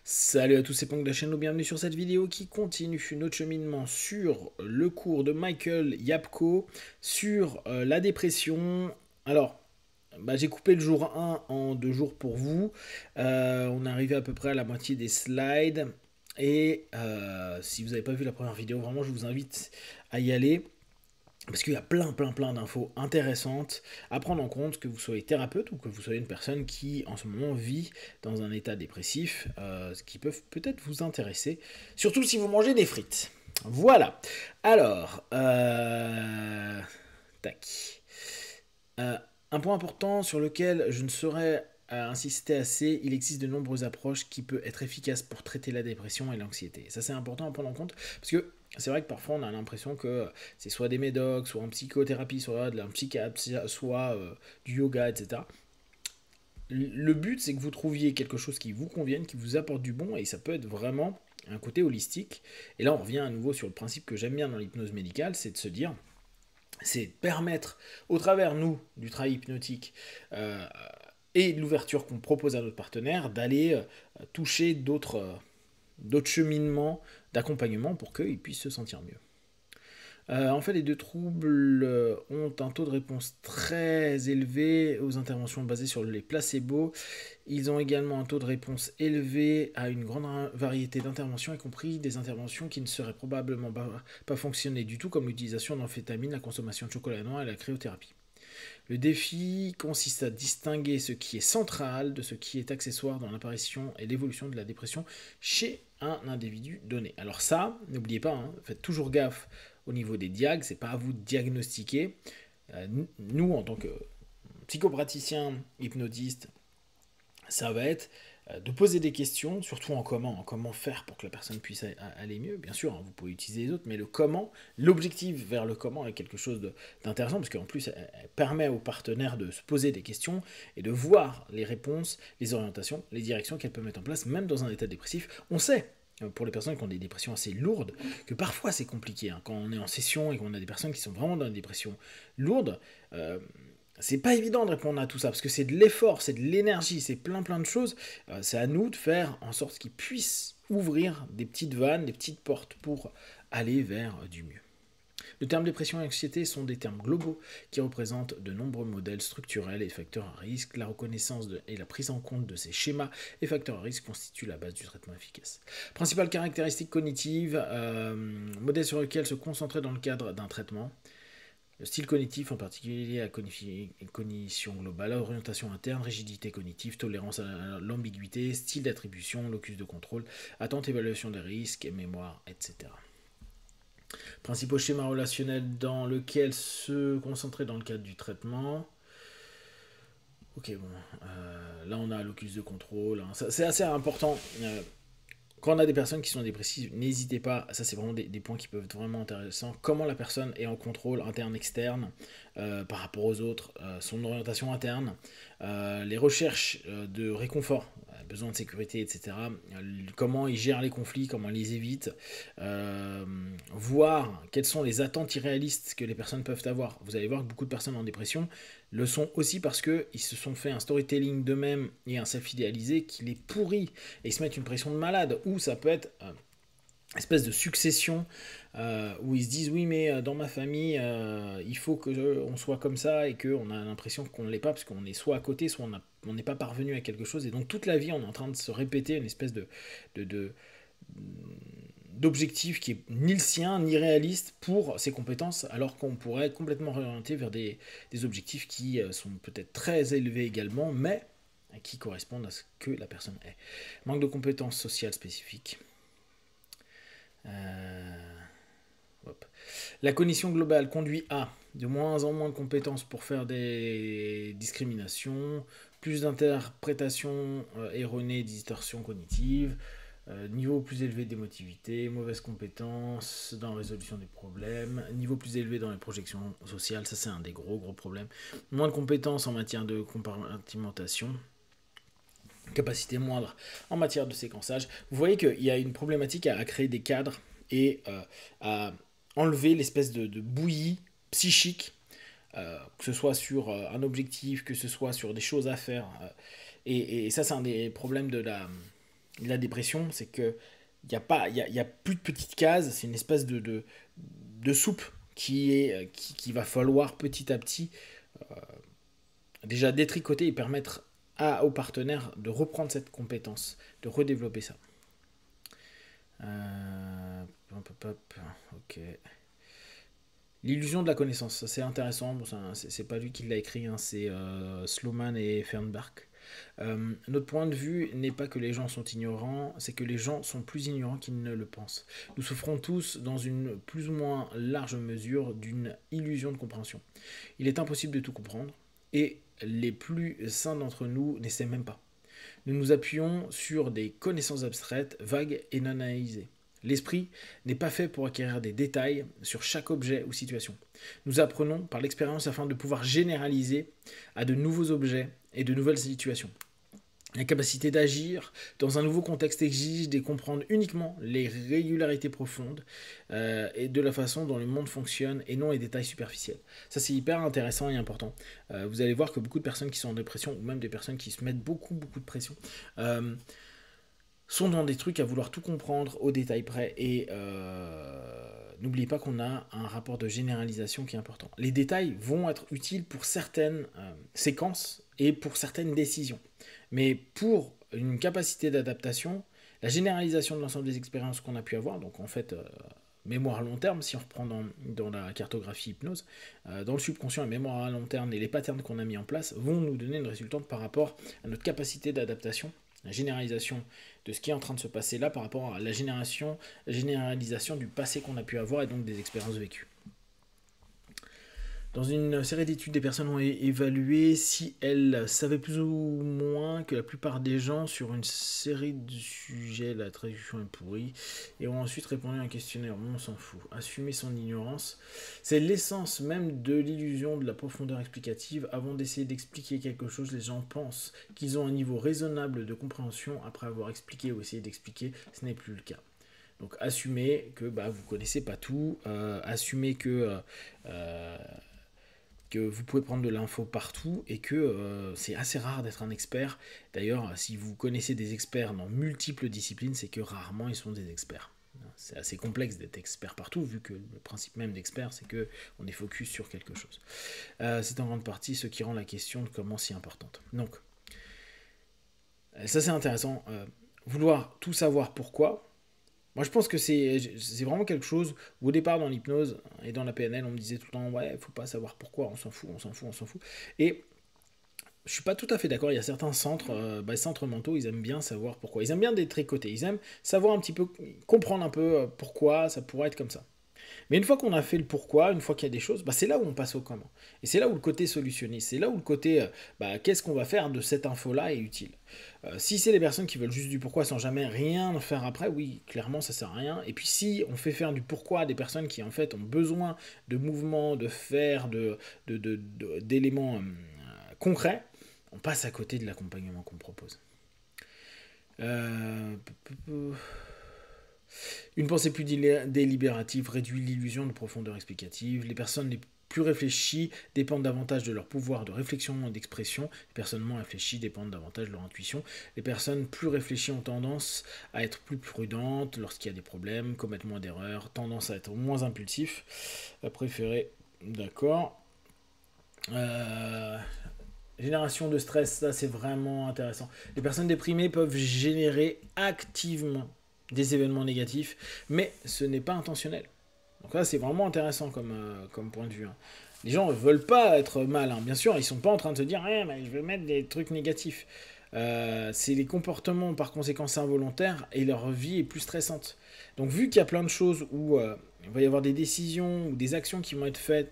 Salut à tous, c'est Pong de la chaîne, bienvenue sur cette vidéo qui continue notre cheminement sur le cours de Michael Yapko sur la dépression. Alors, j'ai coupé le jour 1 en 2 jours pour vous. On est arrivé à peu près à la moitié des slides. Et si vous n'avez pas vu la première vidéo, vraiment je vous invite à y aller. Parce qu'il y a plein d'infos intéressantes à prendre en compte, que vous soyez thérapeute ou que vous soyez une personne qui en ce moment vit dans un état dépressif, ce qui peuvent peut-être vous intéresser, surtout si vous mangez des frites. Voilà. Alors, tac. Euh, un point important sur lequel je ne saurais insister assez, il existe de nombreuses approches qui peuvent être efficaces pour traiter la dépression et l'anxiété. Ça c'est important à prendre en compte, parce que c'est vrai que parfois on a l'impression que c'est soit des médocs, soit en psychothérapie, soit de la psychiatre, soit du yoga, etc. Le but c'est que vous trouviez quelque chose qui vous convienne, qui vous apporte du bon, et ça peut être vraiment un côté holistique. Et là on revient à nouveau sur le principe que j'aime bien dans l'hypnose médicale, c'est de se dire, c'est permettre, au travers, nous, du travail hypnotique, et de l'ouverture qu'on propose à notre partenaire, d'aller toucher d'autres cheminements d'accompagnement pour qu'ils puissent se sentir mieux. En fait, les deux troubles ont un taux de réponse très élevé aux interventions basées sur les placebos. Ils ont également un taux de réponse élevé à une grande variété d'interventions, y compris des interventions qui ne seraient probablement pas fonctionner du tout, comme l'utilisation d'amphétamines, la consommation de chocolat noir et la cryothérapie. Le défi consiste à distinguer ce qui est central de ce qui est accessoire dans l'apparition et l'évolution de la dépression chez un individu donné. Alors ça, n'oubliez pas, hein, faites toujours gaffe au niveau des diagnes, c'est pas à vous de diagnostiquer. Nous, en tant que psychopraticiens, hypnotistes, ça va être de poser des questions, surtout en comment faire pour que la personne puisse aller mieux. Bien sûr, hein, vous pouvez utiliser les autres, mais le comment, l'objectif vers le comment est quelque chose d'intéressant, parce qu'en plus, elle permet aux partenaires de se poser des questions et de voir les réponses, les orientations, les directions qu'elle peut mettre en place, même dans un état dépressif. On sait, pour les personnes qui ont des dépressions assez lourdes, que parfois c'est compliqué. Hein. Quand on est en session et qu'on a des personnes qui sont vraiment dans une dépression lourde, c'est pas évident de répondre à tout ça, parce que c'est de l'effort, c'est de l'énergie, c'est plein de choses. C'est à nous de faire en sorte qu'ils puissent ouvrir des petites vannes, des petites portes pour aller vers du mieux. Le terme dépression et anxiété sont des termes globaux qui représentent de nombreux modèles structurels et facteurs à risque. La reconnaissance et la prise en compte de ces schémas et facteurs à risque constituent la base du traitement efficace. Principales caractéristiques cognitives, modèles sur lesquels se concentrer dans le cadre d'un traitement. Le style cognitif, en particulier la cognition globale, orientation interne, rigidité cognitive, tolérance à l'ambiguïté, style d'attribution, locus de contrôle, attente, évaluation des risques, mémoire, etc. Principaux schémas relationnels dans lesquels se concentrer dans le cadre du traitement. Ok, bon, là on a locus de contrôle, hein. C'est assez important. Quand on a des personnes qui sont dépressives, n'hésitez pas, ça c'est vraiment des points qui peuvent être vraiment intéressants. Comment la personne est en contrôle interne-externe par rapport aux autres, son orientation interne, les recherches de réconfort, besoin de sécurité, etc. Comment il gère les conflits, comment il les évite, voir quelles sont les attentes irréalistes que les personnes peuvent avoir. Vous allez voir que beaucoup de personnes en dépression le sont aussi parce qu'ils se sont fait un storytelling d'eux-mêmes et un self-idéalisé qui les pourrit et ils se mettent une pression de malade, ou ça peut être espèce de succession où ils se disent oui mais dans ma famille il faut que on soit comme ça, et qu'on a l'impression qu'on ne l'est pas parce qu'on est soit à côté, soit on n'est pas parvenu à quelque chose, et donc toute la vie on est en train de se répéter une espèce de d'objectif qui est ni le sien ni réaliste pour ses compétences, alors qu'on pourrait complètement réorienter vers des objectifs qui sont peut-être très élevés également, mais qui correspondent à ce que la personne est. Manque de compétences sociales spécifiques. Hop. La cognition globale conduit à de moins en moins de compétences pour faire des discriminations, plus d'interprétations erronées, distorsions cognitives, niveau plus élevé d'émotivité, mauvaise compétence dans la résolution des problèmes, niveau plus élevé dans les projections sociales, ça c'est un des gros problèmes, moins de compétences en matière de compartimentation, capacité moindre en matière de séquençage. Vous voyez qu'il y a une problématique à créer des cadres et à enlever l'espèce de bouillie psychique, que ce soit sur un objectif, que ce soit sur des choses à faire. Et ça, c'est un des problèmes la dépression, c'est que il y a plus de petites cases, c'est une espèce de soupe qui va falloir petit à petit déjà détricoter et permettre au partenaire de reprendre cette compétence, de redévelopper ça. Ok. L'illusion de la connaissance, ça c'est intéressant. Bon, c'est pas lui qui l'a écrit, hein, c'est Sloman et Fernbach. Notre point de vue n'est pas que les gens sont ignorants, c'est que les gens sont plus ignorants qu'ils ne le pensent. Nous souffrons tous, dans une plus ou moins large mesure, d'une illusion de compréhension. Il est impossible de tout comprendre, et les plus sains d'entre nous n'essaient même pas. Nous nous appuyons sur des connaissances abstraites, vagues et non analysées. L'esprit n'est pas fait pour acquérir des détails sur chaque objet ou situation. Nous apprenons par l'expérience afin de pouvoir généraliser à de nouveaux objets et de nouvelles situations. La capacité d'agir dans un nouveau contexte exige de comprendre uniquement les régularités profondes et de la façon dont le monde fonctionne et non les détails superficiels. Ça c'est hyper intéressant et important. Vous allez voir que beaucoup de personnes qui sont en dépression ou même des personnes qui se mettent beaucoup de pression sont dans des trucs à vouloir tout comprendre au détail près et n'oubliez pas qu'on a un rapport de généralisation qui est important. Les détails vont être utiles pour certaines séquences et pour certaines décisions. Mais pour une capacité d'adaptation, la généralisation de l'ensemble des expériences qu'on a pu avoir, donc en fait, mémoire à long terme, si on reprend dans la cartographie hypnose, dans le subconscient, la mémoire à long terme et les patterns qu'on a mis en place vont nous donner une résultante par rapport à notre capacité d'adaptation, la généralisation de ce qui est en train de se passer là par rapport à la généralisation du passé qu'on a pu avoir et donc des expériences vécues. Dans une série d'études, des personnes ont évalué si elles savaient plus ou moins que la plupart des gens sur une série de sujets, la traduction est pourrie, et ont ensuite répondu à un questionnaire. On s'en fout. Assumer son ignorance, c'est l'essence même de l'illusion de la profondeur explicative. Avant d'essayer d'expliquer quelque chose, les gens pensent qu'ils ont un niveau raisonnable de compréhension. Après avoir expliqué ou essayé d'expliquer, ce n'est plus le cas. Donc assumez que vous ne connaissez pas tout, assumez que vous pouvez prendre de l'info partout et que c'est assez rare d'être un expert. D'ailleurs, si vous connaissez des experts dans multiples disciplines, c'est que rarement ils sont des experts. C'est assez complexe d'être expert partout, vu que le principe même d'expert, c'est qu'on est focus sur quelque chose. C'est en grande partie ce qui rend la question de comment si importante. Donc, ça c'est intéressant. Vouloir tout savoir pourquoi, moi, je pense que c'est vraiment quelque chose où, au départ, dans l'hypnose et dans la PNL, on me disait tout le temps, ouais, faut pas savoir pourquoi, on s'en fout, on s'en fout, on s'en fout. Et je suis pas tout à fait d'accord. Il y a certains centres, centres mentaux, ils aiment bien savoir pourquoi. Ils aiment bien détricoter. Ils aiment savoir un petit peu, comprendre un peu pourquoi ça pourrait être comme ça. Mais une fois qu'on a fait le pourquoi, une fois qu'il y a des choses, c'est là où on passe au comment. Et c'est là où le côté solutionniste, c'est là où le côté qu'est-ce qu'on va faire de cette info-là est utile. Si c'est des personnes qui veulent juste du pourquoi sans jamais rien faire après, oui, clairement ça sert à rien. Et puis si on fait faire du pourquoi à des personnes qui en fait ont besoin de mouvements, de faire, d'éléments concrets, on passe à côté de l'accompagnement qu'on propose. Une pensée plus délibérative réduit l'illusion de profondeur explicative. Les personnes les plus réfléchies dépendent davantage de leur pouvoir de réflexion et d'expression. Les personnes moins réfléchies dépendent davantage de leur intuition. Les personnes plus réfléchies ont tendance à être plus prudentes lorsqu'il y a des problèmes, commettre moins d'erreurs, tendance à être moins impulsifs, préférer, d'accord. Génération de stress, ça c'est vraiment intéressant. Les personnes déprimées peuvent générer activement des événements négatifs, mais ce n'est pas intentionnel. Donc là, c'est vraiment intéressant comme point de vue. Hein. Les gens ne veulent pas être mal, hein. Bien sûr, ils ne sont pas en train de se dire mais je vais mettre des trucs négatifs. C'est les comportements par conséquence involontaires et leur vie est plus stressante. Donc vu qu'il y a plein de choses où il va y avoir des décisions ou des actions qui vont être faites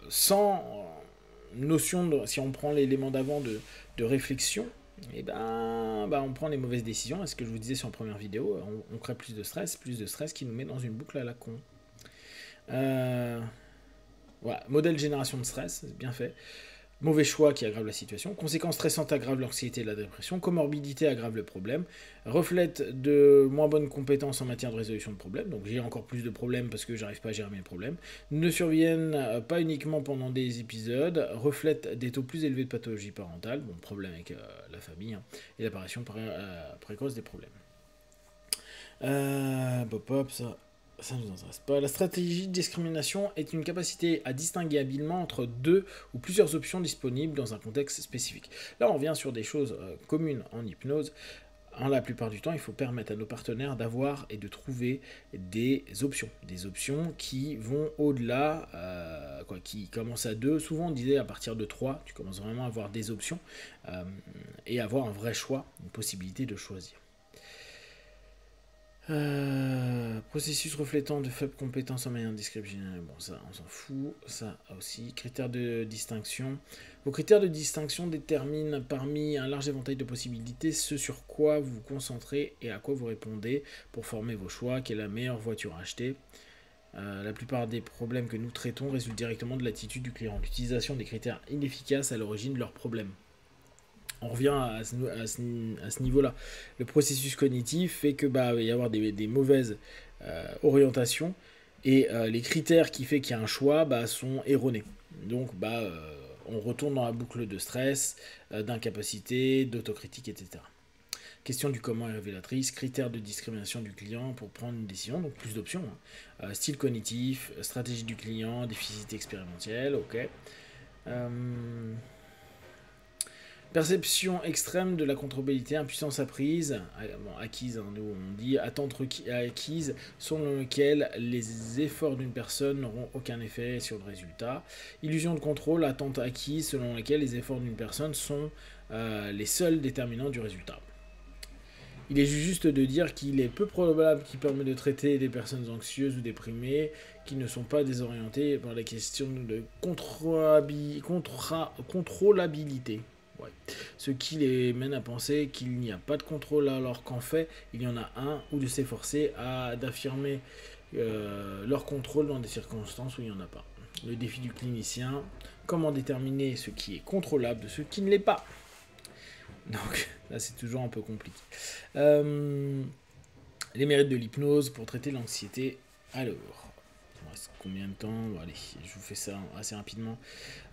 sans notion, si on prend l'élément d'avant de réflexion, et on prend les mauvaises décisions. Et ce que je vous disais sur la première vidéo, on crée plus de stress qui nous met dans une boucle à la con. Voilà, modèle génération de stress, c'est bien fait. Mauvais choix qui aggrave la situation. Conséquences stressantes aggravent l'anxiété et la dépression. Comorbidité aggrave le problème. Reflète de moins bonnes compétences en matière de résolution de problèmes. Donc j'ai encore plus de problèmes parce que j'arrive pas à gérer mes problèmes. Ne surviennent pas uniquement pendant des épisodes. Reflète des taux plus élevés de pathologie parentale. Bon, problème avec la famille. Hein, et l'apparition précoce des problèmes. Ça ne nous intéresse pas. La stratégie de discrimination est une capacité à distinguer habilement entre deux ou plusieurs options disponibles dans un contexte spécifique. Là, on revient sur des choses communes en hypnose. En la plupart du temps, il faut permettre à nos partenaires d'avoir et de trouver des options qui vont au-delà, qui commencent à 2. Souvent, on disait à partir de 3, tu commences vraiment à avoir des options et avoir un vrai choix, une possibilité de choisir. Processus reflétant de faibles compétences en manière de description. Bon, ça, on s'en fout. Ça aussi. Critères de distinction. Vos critères de distinction déterminent parmi un large éventail de possibilités ce sur quoi vous vous concentrez et à quoi vous répondez pour former vos choix. Quelle est la meilleure voiture à acheter? La plupart des problèmes que nous traitons résultent directement de l'attitude du client. L'utilisation des critères inefficaces à l'origine de leurs problèmes. On revient à ce niveau-là. Le processus cognitif fait que il va y avoir des mauvaises orientations et les critères qui fait qu'il y a un choix sont erronés. Donc on retourne dans la boucle de stress, d'incapacité, d'autocritique, etc. Question du comment est révélatrice, critères de discrimination du client pour prendre une décision, donc plus d'options. Hein. Style cognitif, stratégie du client, déficit expérientiel, ok. Perception extrême de la contrôlabilité, impuissance apprise, acquise, hein, nous on dit attente acquise, selon lequel les efforts d'une personne n'auront aucun effet sur le résultat. Illusion de contrôle, attente acquise, selon laquelle les efforts d'une personne sont les seuls déterminants du résultat. Il est juste de dire qu'il est peu probable qu'il permet de traiter des personnes anxieuses ou déprimées qui ne sont pas désorientées par la question de contrôlabilité. Ouais. Ce qui les mène à penser qu'il n'y a pas de contrôle alors qu'en fait il y en a un, ou de s'efforcer d'affirmer leur contrôle dans des circonstances où il n'y en a pas. Le défi du clinicien, comment déterminer ce qui est contrôlable de ce qui ne l'est pas. Donc là c'est toujours un peu compliqué. Les mérites de l'hypnose pour traiter l'anxiété. Alors, il me reste combien de temps? Bon, allez, je vous fais ça assez rapidement.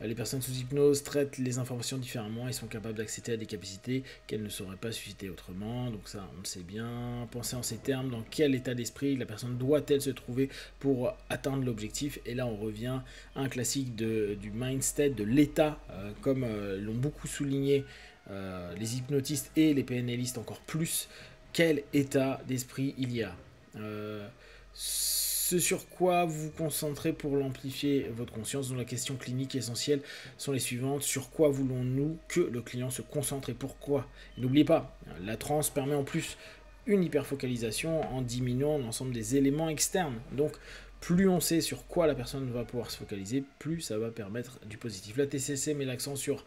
Les personnes sous hypnose traitent les informations différemment et sont capables d'accéder à des capacités qu'elles ne sauraient pas susciter autrement. Donc ça, on le sait bien. Pensez en ces termes, dans quel état d'esprit la personne doit-elle se trouver pour atteindre l'objectif? Et là, on revient à un classique du mindset, de l'état, comme l'ont beaucoup souligné les hypnotistes et les PNListes encore plus. Quel état d'esprit il y a? Ce sur quoi vous vous concentrez pour l'amplifier votre conscience, dont la question clinique essentielle sont les suivantes. Sur quoi voulons-nous que le client se concentre et pourquoi? N'oubliez pas, la transe permet en plus une hyperfocalisation en diminuant l'ensemble des éléments externes. Donc, plus on sait sur quoi la personne va pouvoir se focaliser, plus ça va permettre du positif. La TCC met l'accent sur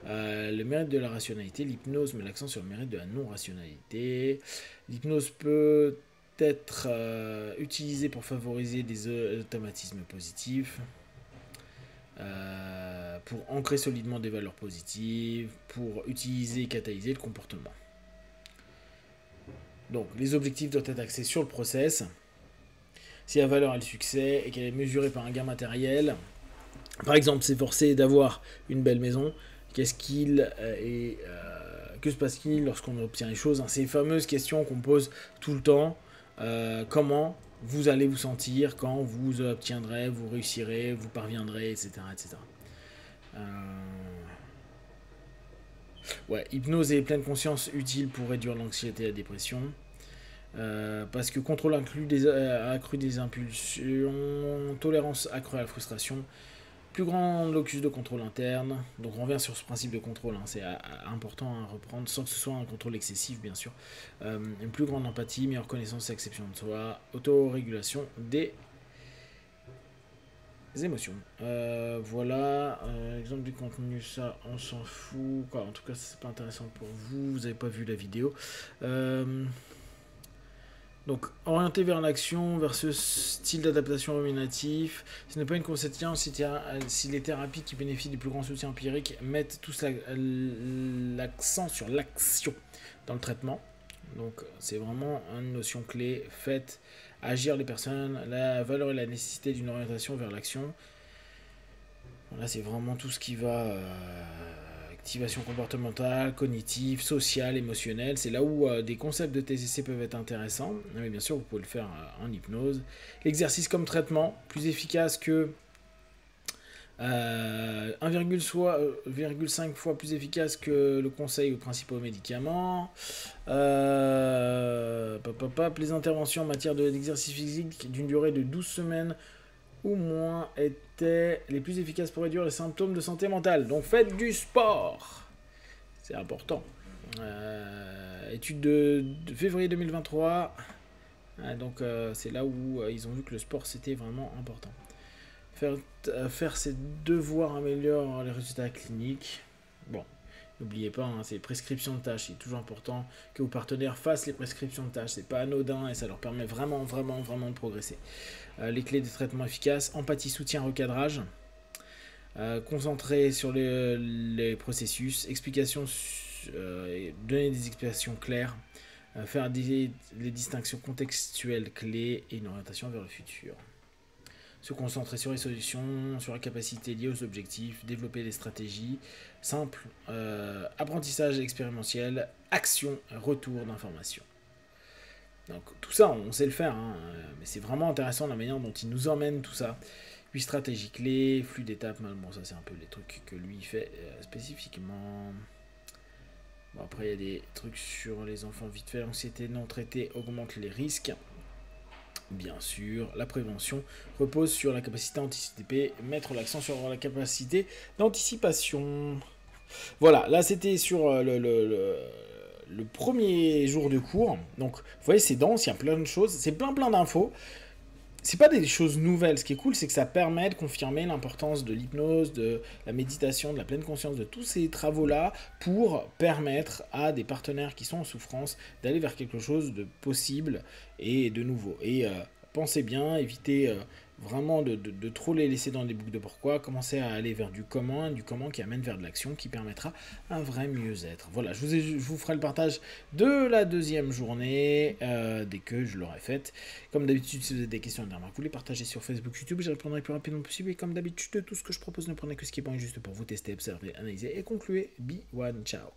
le mérite de la rationalité, l'hypnose met l'accent sur le mérite de la non-rationalité. L'hypnose peut être utilisée pour favoriser des automatismes positifs, pour ancrer solidement des valeurs positives, pour utiliser et catalyser le comportement. Donc les objectifs doivent être axés sur le process. Si la valeur a le succès et qu'elle est mesurée par un gain matériel, par exemple s'efforcer d'avoir une belle maison, que se passe-t-il lorsqu'on obtient les choses? Ces fameuses questions qu'on pose tout le temps. Comment vous allez vous sentir quand vous obtiendrez, vous réussirez, vous parviendrez, etc. etc. Ouais, hypnose et pleine conscience utile pour réduire l'anxiété et la dépression. Parce que contrôle accru des impulsions, tolérance accrue à la frustration, plus grand locus de contrôle interne. Donc on revient sur ce principe de contrôle, hein, c'est important à reprendre sans que ce soit un contrôle excessif bien sûr. Une plus grande empathie, meilleure connaissance et acception de soi, autorégulation des émotions. Voilà, exemple du contenu, ça on s'en fout. Quoi, en tout cas c'est pas intéressant pour vous, vous avez pas vu la vidéo. Donc, orienté vers l'action, vers ce style d'adaptation ruminatif, ce n'est pas une conséquence si les thérapies qui bénéficient du plus grand soutien empirique mettent tous l'accent sur l'action dans le traitement. Donc, c'est vraiment une notion clé. Faites agir les personnes, la valeur et la nécessité d'une orientation vers l'action. Là, c'est vraiment tout ce qui va activation comportementale, cognitive, sociale, émotionnelle. C'est là où des concepts de TCC peuvent être intéressants. Mais bien sûr, vous pouvez le faire en hypnose. L'exercice comme traitement, plus efficace que 1,5 fois plus efficace que le conseil aux principaux médicaments. Les interventions en matière d'exercice physique d'une durée de 12 semaines ou moins étaient les plus efficaces pour réduire les symptômes de santé mentale. Donc faites du sport. C'est important. Étude de février 2023. Donc c'est là où ils ont vu que le sport c'était vraiment important. Faire ses devoirs améliore les résultats cliniques. Bon, n'oubliez pas, hein, c'est prescription de tâches. C'est toujours important que vos partenaires fassent les prescriptions de tâches. C'est pas anodin et ça leur permet vraiment de progresser. Les clés des traitements efficaces, empathie, soutien, recadrage. Concentrer sur les processus, explications, donner des explications claires, faire les distinctions contextuelles clés et une orientation vers le futur. Se concentrer sur les solutions, sur la capacité liée aux objectifs, développer des stratégies simples, apprentissage expérientiel, action, retour d'information. Donc tout ça, on sait le faire, hein, mais c'est vraiment intéressant la manière dont il nous emmène tout ça. 8 stratégies clés, flux d'étapes, bon ça c'est un peu les trucs que lui fait spécifiquement. Bon, après il y a des trucs sur les enfants vite fait, l'anxiété non traitée augmente les risques. Bien sûr, la prévention repose sur la capacité à anticiper, mettre l'accent sur la capacité d'anticipation. Voilà, là c'était sur le premier jour de cours. Donc, vous voyez, c'est dense, il y a plein de choses, c'est plein d'infos. C'est pas des choses nouvelles. Ce qui est cool, c'est que ça permet de confirmer l'importance de l'hypnose, de la méditation, de la pleine conscience, de tous ces travaux-là pour permettre à des partenaires qui sont en souffrance d'aller vers quelque chose de possible et de nouveau. Et pensez bien, évitez vraiment de trop les laisser dans des boucles de pourquoi, commencez à aller vers du comment qui amène vers de l'action, qui permettra un vrai mieux-être. Voilà, je vous ferai le partage de la deuxième journée dès que je l'aurai faite. Comme d'habitude, si vous avez des questions et des remarques, vous les partagez sur Facebook, YouTube, je répondrai le plus rapidement possible. Et comme d'habitude, tout ce que je propose, ne prenez que ce qui est bon et juste pour vous tester, observer, analyser et conclure. Be one, ciao.